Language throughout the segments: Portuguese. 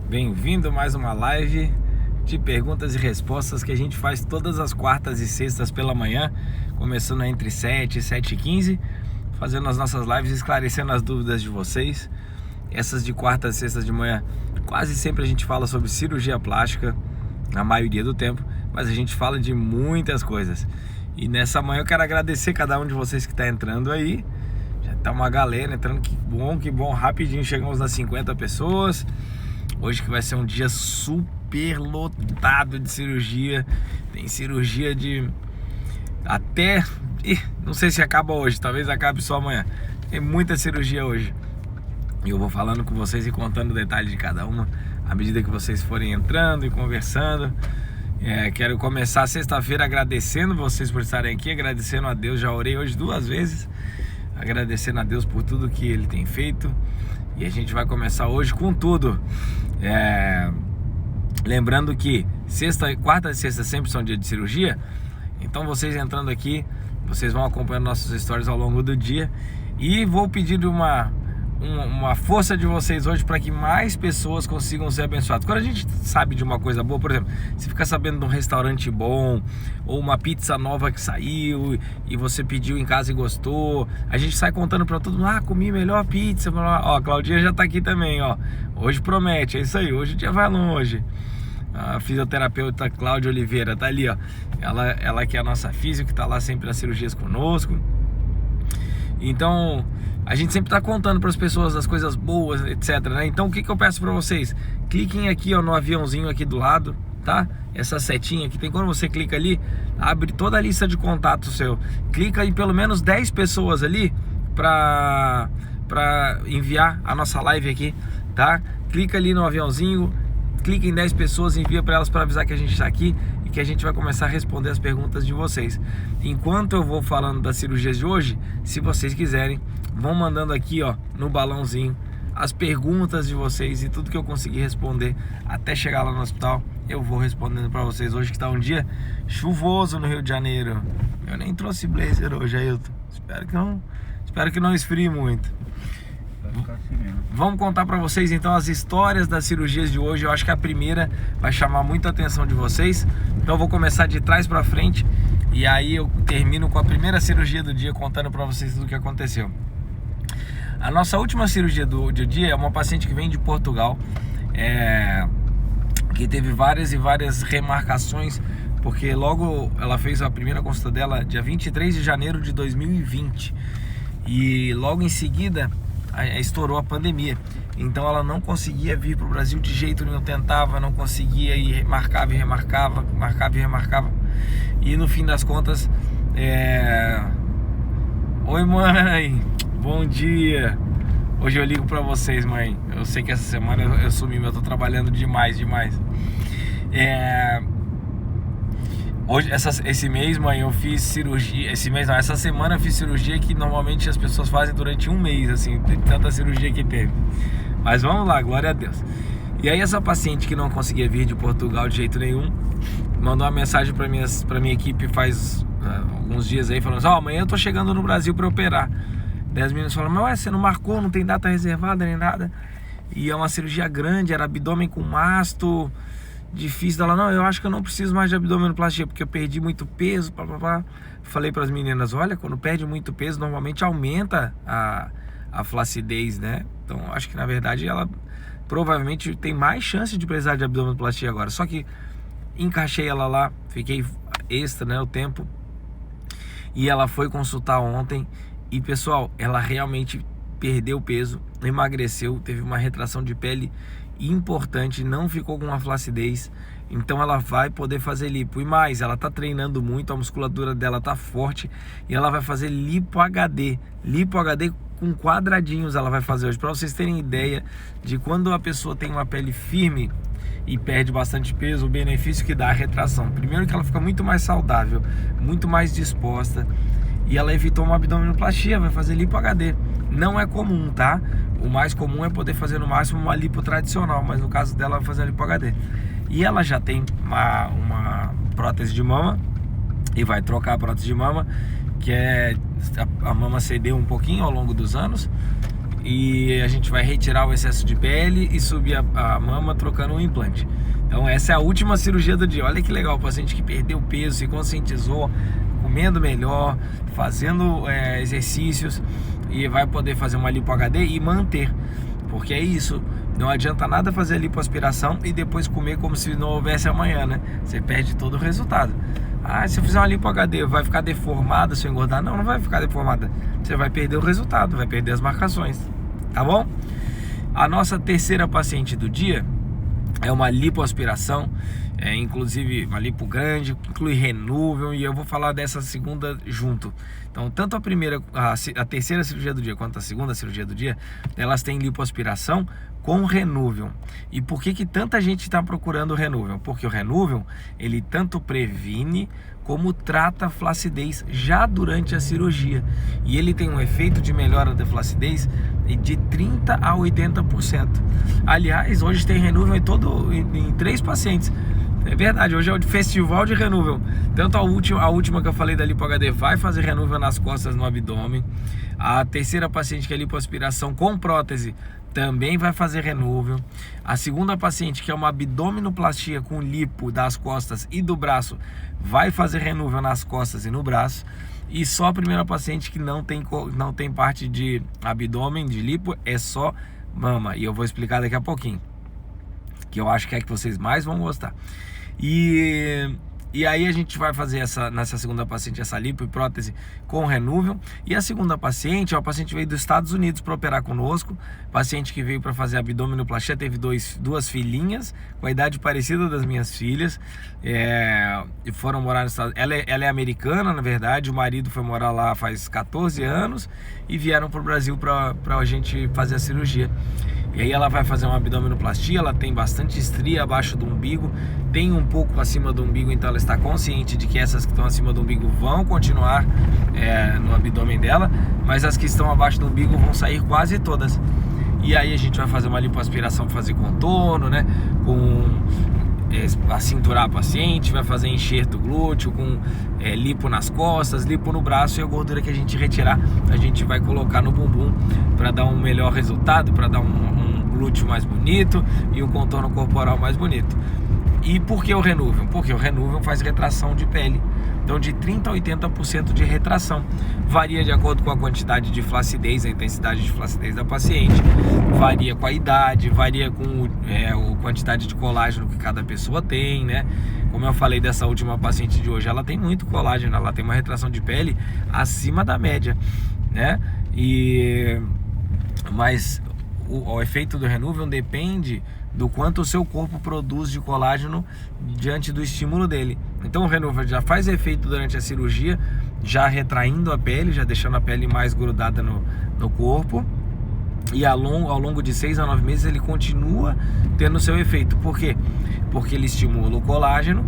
Bem-vindo a mais uma live de perguntas e respostas que a gente faz todas as quartas e sextas pela manhã, começando entre 7 e 7h15, fazendo as nossas lives, esclarecendo as dúvidas de vocês. Essas de quartas e sextas de manhã, quase sempre a gente fala sobre cirurgia plástica, na maioria do tempo, mas a gente fala de muitas coisas. E nessa manhã eu quero agradecer cada um de vocês que está entrando aí. Já tá uma galera entrando, que bom, rapidinho chegamos nas 50 pessoas. Hoje que vai ser um dia super lotado de cirurgia. Tem cirurgia de até... não sei se acaba hoje, talvez acabe só amanhã. Tem muita cirurgia hoje. E eu vou falando com vocês e contando detalhes de cada uma à medida que vocês forem entrando e conversando. Quero começar sexta-feira agradecendo vocês por estarem aqui, agradecendo a Deus. Já orei hoje 2 vezes, agradecendo a Deus por tudo que Ele tem feito. E a gente vai começar hoje com tudo. Lembrando que quarta e sexta sempre são dia de cirurgia. Então vocês entrando aqui, vocês vão acompanhando nossos stories ao longo do dia. E vou pedir uma força de vocês hoje para que mais pessoas consigam ser abençoadas. Quando a gente sabe de uma coisa boa, por exemplo, se ficar sabendo de um restaurante bom ou uma pizza nova que saiu e você pediu em casa e gostou, a gente sai contando para todo mundo: comi melhor pizza. Ó, a Claudinha já tá aqui também, ó. Hoje promete, é isso aí, hoje o dia vai longe. A fisioterapeuta Cláudia Oliveira tá ali, ó. Ela que é a nossa físio, que tá lá sempre nas cirurgias conosco. Então, a gente sempre está contando para as pessoas as coisas boas, etc, né? Então, o que eu peço para vocês? Cliquem aqui, ó, no aviãozinho aqui do lado, tá? Essa setinha aqui, quando você clica ali, abre toda a lista de contatos seu. Clica em pelo menos 10 pessoas ali para enviar a nossa live aqui, tá? Clica ali no aviãozinho, clica em 10 pessoas, envia para elas para avisar que a gente está aqui e que a gente vai começar a responder as perguntas de vocês. Enquanto eu vou falando das cirurgias de hoje, se vocês quiserem, vão mandando aqui, ó, no balãozinho as perguntas de vocês e tudo que eu conseguir responder até chegar lá no hospital, eu vou respondendo para vocês. Hoje que está um dia chuvoso no Rio de Janeiro. Eu nem trouxe blazer hoje, Ailton. Espero que não esfrie muito. Vamos contar para vocês então as histórias das cirurgias de hoje. Eu acho que a primeira vai chamar muita atenção de vocês. Então eu vou começar de trás para frente e aí eu termino com a primeira cirurgia do dia, contando para vocês tudo o que aconteceu. A nossa última cirurgia do dia é uma paciente que vem de Portugal, que teve várias e várias remarcações, porque logo ela fez a primeira consulta dela dia 23 de janeiro de 2020 e logo em seguida estourou a pandemia. Então ela não conseguia vir para o Brasil de jeito nenhum, tentava, não conseguia, e marcava e remarcava, marcava e remarcava. E no fim das contas, oi mãe, bom dia. Hoje eu ligo para vocês, mãe. Eu sei que essa semana eu sumi, mas eu tô trabalhando demais. Hoje, esse mês, mãe, eu fiz cirurgia. Essa semana eu fiz cirurgia que normalmente as pessoas fazem durante um mês, assim, tanta cirurgia que teve. Mas vamos lá, glória a Deus. E aí essa paciente que não conseguia vir de Portugal de jeito nenhum, mandou uma mensagem pra minha equipe faz alguns dias aí, falando assim: amanhã eu tô chegando no Brasil pra operar. 10 meninos falaram: mas ué, você não marcou, não tem data reservada nem nada. E é uma cirurgia grande, era abdômen com masto, difícil. Ela: não, eu acho que eu não preciso mais de abdominoplastia porque eu perdi muito peso, Falei para as meninas: olha, quando perde muito peso normalmente aumenta a flacidez, né? Então acho que na verdade ela provavelmente tem mais chance de precisar de abdominoplastia agora. Só que encaixei ela lá, fiquei extra, né, o tempo, e ela foi consultar ontem e, pessoal, ela realmente perdeu peso, emagreceu, teve uma retração de pele importante, não ficou com uma flacidez. Então ela vai poder fazer lipo. E mais, ela tá treinando muito, a musculatura dela tá forte, e ela vai fazer lipo HD. Lipo HD com quadradinhos ela vai fazer hoje, para vocês terem ideia de quando a pessoa tem uma pele firme e perde bastante peso, o benefício que dá a retração. Primeiro que ela fica muito mais saudável, muito mais disposta, e ela evitou uma abdominoplastia, vai fazer lipo HD. Não é comum, tá? O mais comum é poder fazer no máximo uma lipo tradicional, mas no caso dela vai fazer a lipo HD. E ela já tem uma prótese de mama e vai trocar a prótese de mama, que a mama cedeu um pouquinho ao longo dos anos, e a gente vai retirar o excesso de pele e subir a mama trocando um implante. Então essa é a última cirurgia do dia. Olha que legal, o paciente que perdeu peso, se conscientizou, comendo melhor, fazendo exercícios, e vai poder fazer uma lipo HD e manter. Porque é isso, não adianta nada fazer a lipoaspiração e depois comer como se não houvesse amanhã, né? Você perde todo o resultado. Ah, se eu fizer uma lipo HD, vai ficar deformada se eu engordar? Não, não vai ficar deformada. Você vai perder o resultado, vai perder as marcações, tá bom? A nossa terceira paciente do dia é uma lipoaspiração, inclusive uma lipo grande, inclui Renuvium, e eu vou falar dessa segunda junto. Então, tanto a terceira cirurgia do dia quanto a segunda cirurgia do dia, elas têm lipoaspiração com Renuvium. E por que tanta gente está procurando o Renuvium? Porque o Renuvium, ele tanto previne como trata a flacidez já durante a cirurgia. E ele tem um efeito de melhora da flacidez de 30% a 80%. Aliás, hoje tem Renuvium em 3 pacientes. É verdade, hoje é o festival de Renuvium. Tanto a última que eu falei da Lipo HD vai fazer Renuvium nas costas, no abdômen. A terceira paciente, que é lipoaspiração com prótese, também vai fazer Renuvium. A segunda paciente, que é uma abdominoplastia com lipo das costas e do braço, vai fazer Renuvium nas costas e no braço. E só a primeira paciente que não tem parte de abdômen, de lipo, é só mama. E eu vou explicar daqui a pouquinho, que eu acho que é que vocês mais vão gostar. E aí a gente vai fazer nessa segunda paciente essa lipo e prótese com Renuvium. E a segunda paciente, o paciente veio dos Estados Unidos para operar conosco. Paciente que veio para fazer abdominoplastia, teve duas filhinhas com a idade parecida das minhas filhas, e foram morar nos Estados Unidos. Ela é americana, na verdade. O marido foi morar lá faz 14 anos e vieram para o Brasil para a gente fazer a cirurgia. E aí ela vai fazer uma abdominoplastia, ela tem bastante estria abaixo do umbigo, tem um pouco acima do umbigo, então ela está consciente de que essas que estão acima do umbigo vão continuar no abdômen dela, mas as que estão abaixo do umbigo vão sair quase todas. E aí a gente vai fazer uma lipoaspiração para fazer contorno, né, a cinturar a paciente, vai fazer enxerto glúteo com lipo nas costas, lipo no braço, e a gordura que a gente retirar a gente vai colocar no bumbum para dar um melhor resultado, para dar um glúteo mais bonito e um contorno corporal mais bonito. E por que o Renuvium? Porque o Renuvium faz retração de pele. Então, de 30% a 80% de retração. Varia de acordo com a quantidade de flacidez, a intensidade de flacidez da paciente. Varia com a idade, varia com a quantidade de colágeno que cada pessoa tem, né? Como eu falei dessa última paciente de hoje, ela tem muito colágeno, ela tem uma retração de pele acima da média, né? Mas o efeito do Renuvium depende do quanto o seu corpo produz de colágeno diante do estímulo dele. Então o Renuvium já faz efeito durante a cirurgia, já retraindo a pele, já deixando a pele mais grudada no corpo. E ao longo de 6 a 9 meses ele continua tendo seu efeito. Por quê? Porque ele estimula o colágeno,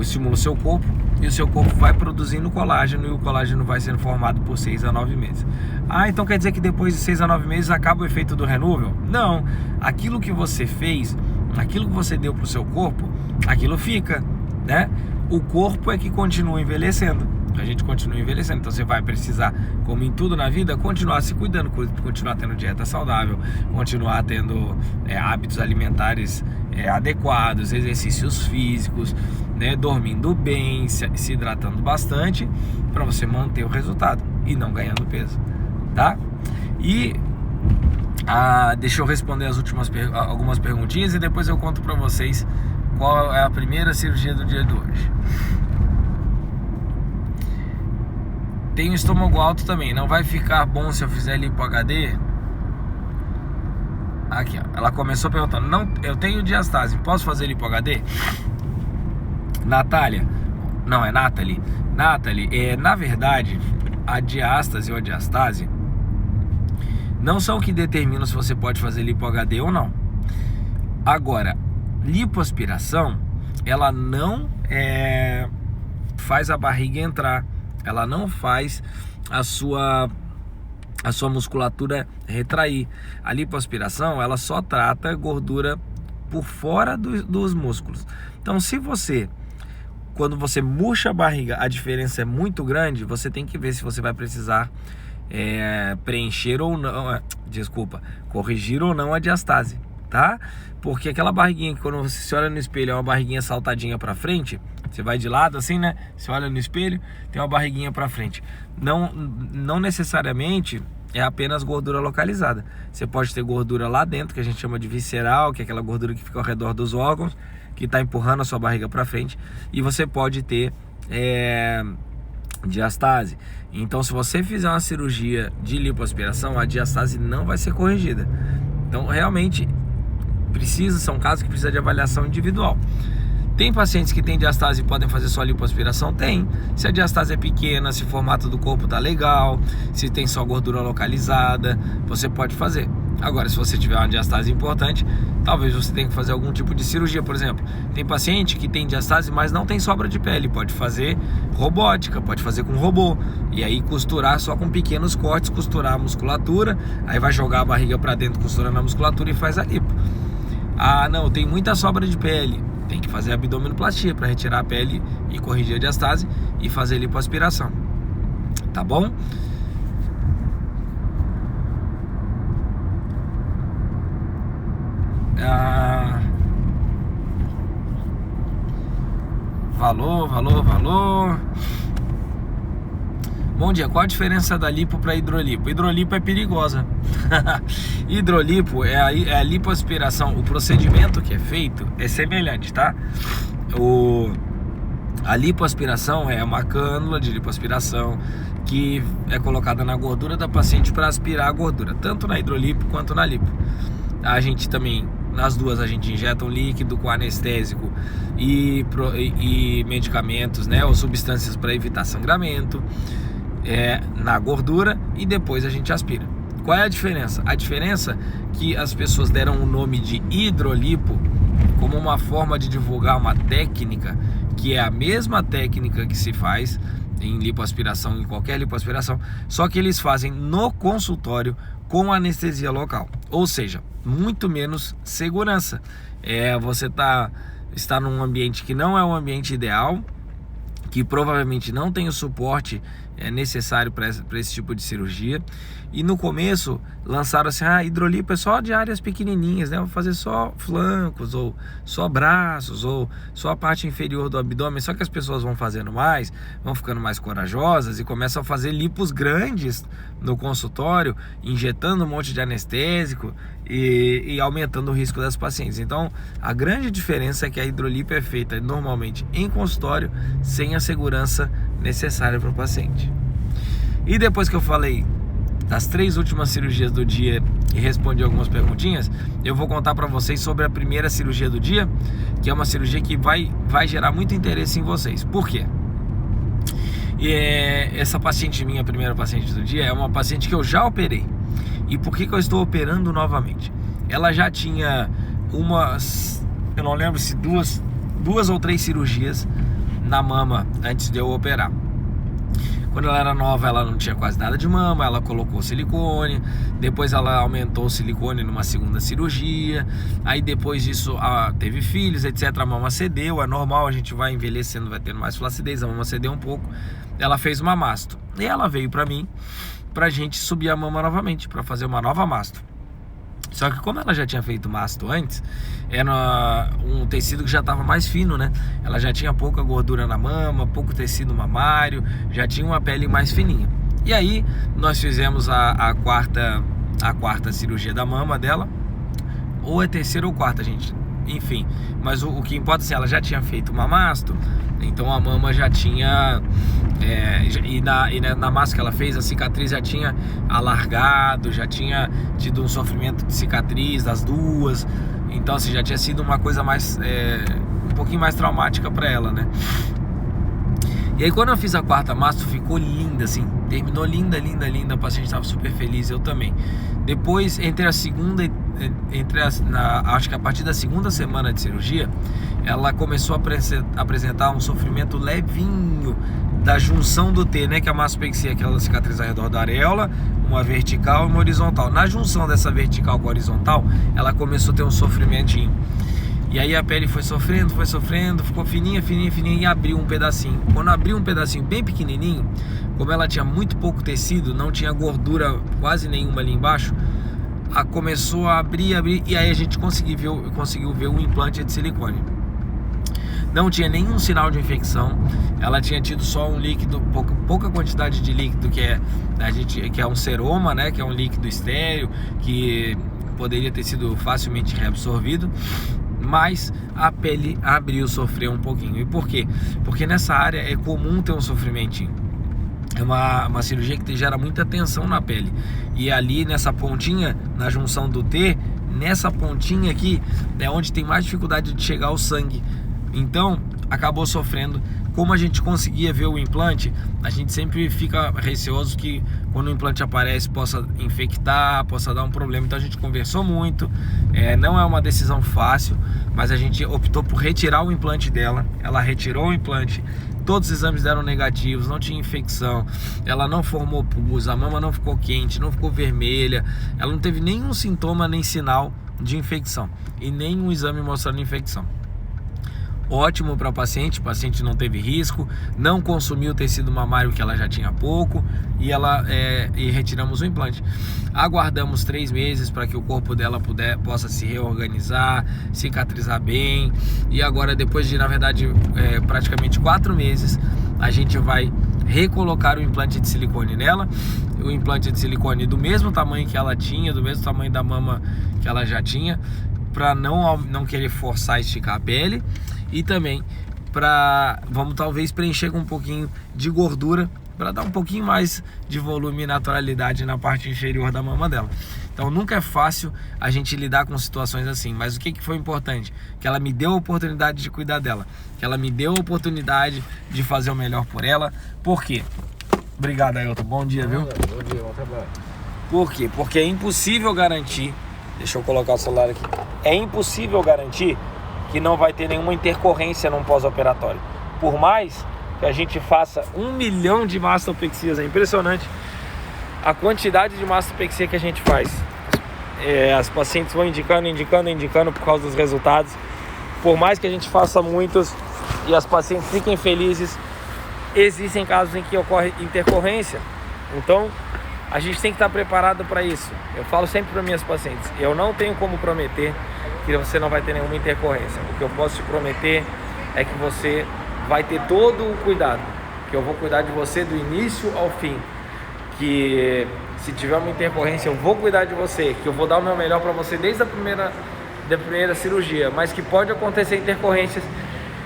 estimula o seu corpo, e o seu corpo vai produzindo colágeno, e o colágeno vai sendo formado por 6 a 9 meses. Ah, então quer dizer que depois de 6 a 9 meses acaba o efeito do Renuvium? Não, aquilo que você fez, aquilo que você deu para o seu corpo, aquilo fica, né? O corpo é que continua envelhecendo. A gente continua envelhecendo, então você vai precisar, como em tudo na vida, continuar se cuidando, continuar tendo dieta saudável, continuar tendo hábitos alimentares adequados, exercícios físicos, né, dormindo bem, se hidratando bastante, para você manter o resultado e não ganhando peso, tá? E deixa eu responder algumas perguntinhas e depois eu conto para vocês qual é a primeira cirurgia do dia de hoje. Tem estômago alto também, não vai ficar bom se eu fizer lipo HD? Aqui, ó, ela começou perguntando, não, eu tenho diastase, posso fazer lipo HD? Natália, não, é Nathalie. Nathalie, na verdade, a diástase ou a diastase não são o que determinam se você pode fazer lipo HD ou não. Agora, lipoaspiração, ela não faz a barriga entrar, ela não faz a sua musculatura retrair. A lipoaspiração, ela só trata gordura por fora dos músculos. Então, quando você murcha a barriga, a diferença é muito grande, você tem que ver se você vai precisar preencher ou não, corrigir ou não a diastase, tá? Porque aquela barriguinha que quando você se olha no espelho é uma barriguinha saltadinha pra frente, você vai de lado assim, né? Você olha no espelho, tem uma barriguinha pra frente. Não necessariamente é apenas gordura localizada. Você pode ter gordura lá dentro, que a gente chama de visceral, que é aquela gordura que fica ao redor dos órgãos, que está empurrando a sua barriga para frente. E você pode ter diastase. Então, se você fizer uma cirurgia de lipoaspiração, a diastase não vai ser corrigida. Então, realmente, são casos que precisam de avaliação individual. Tem pacientes que têm diastase e podem fazer só lipoaspiração? Tem. Se a diastase é pequena, se o formato do corpo tá legal, se tem só gordura localizada, você pode fazer. Agora, se você tiver uma diastase importante, talvez você tenha que fazer algum tipo de cirurgia. Por exemplo, tem paciente que tem diastase, mas não tem sobra de pele. Pode fazer robótica, pode fazer com robô. E aí costurar só com pequenos cortes, costurar a musculatura, aí vai jogar a barriga para dentro, costurando a musculatura e faz a lipo. Ah, não, tem muita sobra de pele. Tem que fazer abdominoplastia para retirar a pele e corrigir a diastase e fazer lipoaspiração. Tá bom? Valor. Bom dia, qual a diferença da lipo para hidrolipo? Hidrolipo é perigosa. Hidrolipo é a lipoaspiração. O procedimento que é feito é semelhante, tá? A lipoaspiração é uma cânula de lipoaspiração que é colocada na gordura da paciente para aspirar a gordura, tanto na hidrolipo quanto na lipo. A gente também, nas duas, a gente injeta um líquido com anestésico e medicamentos, né, ou substâncias para evitar sangramento na gordura, e depois a gente aspira. Qual é a diferença? A diferença é que as pessoas deram o nome de hidrolipo como uma forma de divulgar uma técnica que é a mesma técnica que se faz em lipoaspiração, em qualquer lipoaspiração, só que eles fazem no consultório com anestesia local, ou seja, muito menos segurança. Você está num ambiente que não é um ambiente ideal, que provavelmente não tem o suporte necessário para esse tipo de cirurgia. E no começo lançaram assim, hidrolipo é só de áreas pequenininhas, né? Vou fazer só flancos, ou só braços, ou só a parte inferior do abdômen. Só que as pessoas vão fazendo mais, vão ficando mais corajosas e começam a fazer lipos grandes no consultório, injetando um monte de anestésico e aumentando o risco das pacientes. Então, a grande diferença é que a hidrolipo é feita normalmente em consultório, sem a segurança necessária para o paciente. E depois que eu falei das 3 últimas cirurgias do dia e respondi algumas perguntinhas, eu vou contar para vocês sobre a primeira cirurgia do dia, que é uma cirurgia que vai gerar muito interesse em vocês. Por quê? Essa paciente minha, a primeira paciente do dia, é uma paciente que eu já operei. E por que eu estou operando novamente? Ela já tinha eu não lembro se duas ou 3 cirurgias na mama antes de eu operar. Quando ela era nova, ela não tinha quase nada de mama, ela colocou silicone, depois ela aumentou o silicone numa segunda cirurgia, aí depois disso teve filhos, etc. A mama cedeu, é normal, a gente vai envelhecendo, vai tendo mais flacidez, a mama cedeu um pouco, ela fez uma masto. E ela veio pra mim, pra gente subir a mama novamente, pra fazer uma nova masto. Só que como ela já tinha feito masto antes, era um tecido que já estava mais fino, né? Ela já tinha pouca gordura na mama, pouco tecido mamário, já tinha uma pele mais fininha. E aí nós fizemos a quarta cirurgia da mama dela, ou é terceira ou quarta, gente, enfim. Mas o que importa é assim, ela já tinha feito uma masto, então a mama já tinha... na massa que ela fez, a cicatriz já tinha alargado, já tinha tido um sofrimento de cicatriz das duas. Então assim, já tinha sido uma coisa mais um pouquinho mais traumática para ela, né? E aí quando eu fiz a quarta masto, ficou linda, assim, terminou linda, a paciente estava super feliz, eu também. Depois, acho que a partir da segunda semana de cirurgia, ela começou a apresentar um sofrimento levinho da junção do T, né, que é a mastopexia, aquela cicatriz ao redor da areola, uma vertical e uma horizontal. Na junção dessa vertical com a horizontal, ela começou a ter um sofrimentinho. E aí a pele foi sofrendo, ficou fininha e abriu um pedacinho. Quando abriu um pedacinho bem pequenininho, como ela tinha muito pouco tecido, não tinha gordura quase nenhuma ali embaixo, começou a abrir, e aí a gente conseguiu ver o implante de silicone. Não tinha nenhum sinal de infecção, ela tinha tido só um líquido, pouca quantidade de líquido, que é um seroma, né, que é um líquido estéril, que poderia ter sido facilmente reabsorvido, mas a pele abriu, sofreu um pouquinho. E por quê? Porque nessa área é comum ter um sofrimentinho. É uma cirurgia que gera muita tensão na pele. E ali nessa pontinha, na junção do T, nessa pontinha aqui, é onde tem mais dificuldade de chegar o sangue. Então, acabou sofrendo. Como a gente conseguia ver o implante, a gente sempre fica receoso que quando o implante aparece possa infectar, possa dar um problema. Então a gente conversou muito, não é uma decisão fácil, mas a gente optou por retirar o implante dela. Ela retirou o implante, todos os exames deram negativos, não tinha infecção, ela não formou pus, a mama não ficou quente, não ficou vermelha, ela não teve nenhum sintoma nem sinal de infecção e nenhum exame mostrando infecção. Ótimo para o paciente não teve risco, não consumiu tecido mamário que ela já tinha pouco, e retiramos o implante. Aguardamos 3 meses para que o corpo dela possa se reorganizar, cicatrizar bem, e agora depois de, na verdade, praticamente 4 meses, a gente vai recolocar o implante de silicone nela, o implante de silicone do mesmo tamanho que ela tinha, do mesmo tamanho da mama que ela já tinha, para não querer forçar a esticar a pele, e também vamos talvez preencher com um pouquinho de gordura para dar um pouquinho mais de volume e naturalidade na parte inferior da mama dela. Então nunca é fácil a gente lidar com situações assim, mas o que foi importante? Que ela me deu a oportunidade de cuidar dela, que ela me deu a oportunidade de fazer o melhor por ela. Por quê? Obrigado, Ailton, bom dia, viu? Bom dia, bom trabalho. Por quê? Porque é impossível garantir, deixa eu colocar o celular aqui, é impossível garantir que não vai ter nenhuma intercorrência num pós-operatório. Por mais que a gente faça 1 milhão de mastopexias, é impressionante a quantidade de mastopexia que a gente faz. As pacientes vão indicando por causa dos resultados. Por mais que a gente faça muitos e as pacientes fiquem felizes, existem casos em que ocorre intercorrência. Então a gente tem que estar preparado para isso. Eu falo sempre para minhas pacientes, eu não tenho como prometer que você não vai ter nenhuma intercorrência. O que eu posso te prometer é que você vai ter todo o cuidado, que eu vou cuidar de você do início ao fim, que se tiver uma intercorrência eu vou cuidar de você, que eu vou dar o meu melhor para você desde a primeira cirurgia, mas que pode acontecer intercorrências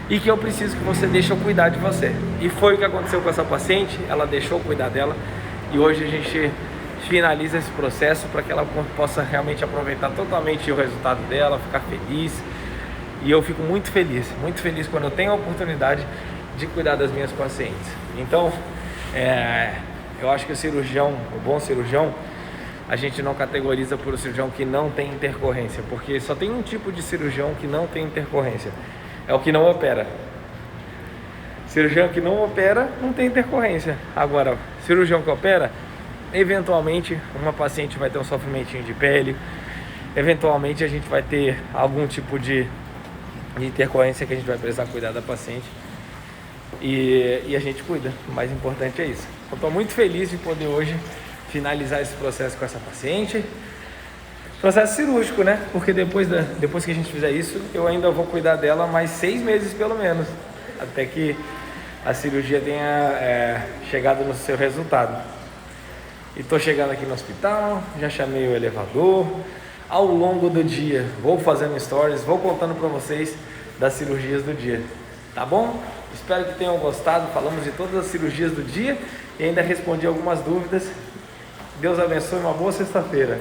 e que eu preciso que você deixe eu cuidar de você. E foi o que aconteceu com essa paciente, ela deixou eu cuidar dela, e hoje a gente finaliza esse processo para que ela possa realmente aproveitar totalmente o resultado dela, ficar feliz. E eu fico muito feliz quando eu tenho a oportunidade de cuidar das minhas pacientes. Então, eu acho que o bom cirurgião, a gente não categoriza por o cirurgião que não tem intercorrência, porque só tem um tipo de cirurgião que não tem intercorrência, é o que não opera. Cirurgião que não opera não tem intercorrência. Agora, cirurgião que opera, eventualmente uma paciente vai ter um sofrimentinho de pele, eventualmente a gente vai ter algum tipo de intercorrência que a gente vai precisar cuidar da paciente, e a gente cuida. O mais importante é isso. Eu estou muito feliz de poder hoje finalizar esse processo com essa paciente, processo cirúrgico, né? Porque depois que a gente fizer isso, eu ainda vou cuidar dela mais 6 meses pelo menos, até que a cirurgia tenha chegado no seu resultado. E estou chegando aqui no hospital, já chamei o elevador. Ao longo do dia, vou fazendo stories, vou contando para vocês das cirurgias do dia. Tá bom? Espero que tenham gostado. Falamos de todas as cirurgias do dia e ainda respondi algumas dúvidas. Deus abençoe, uma boa sexta-feira.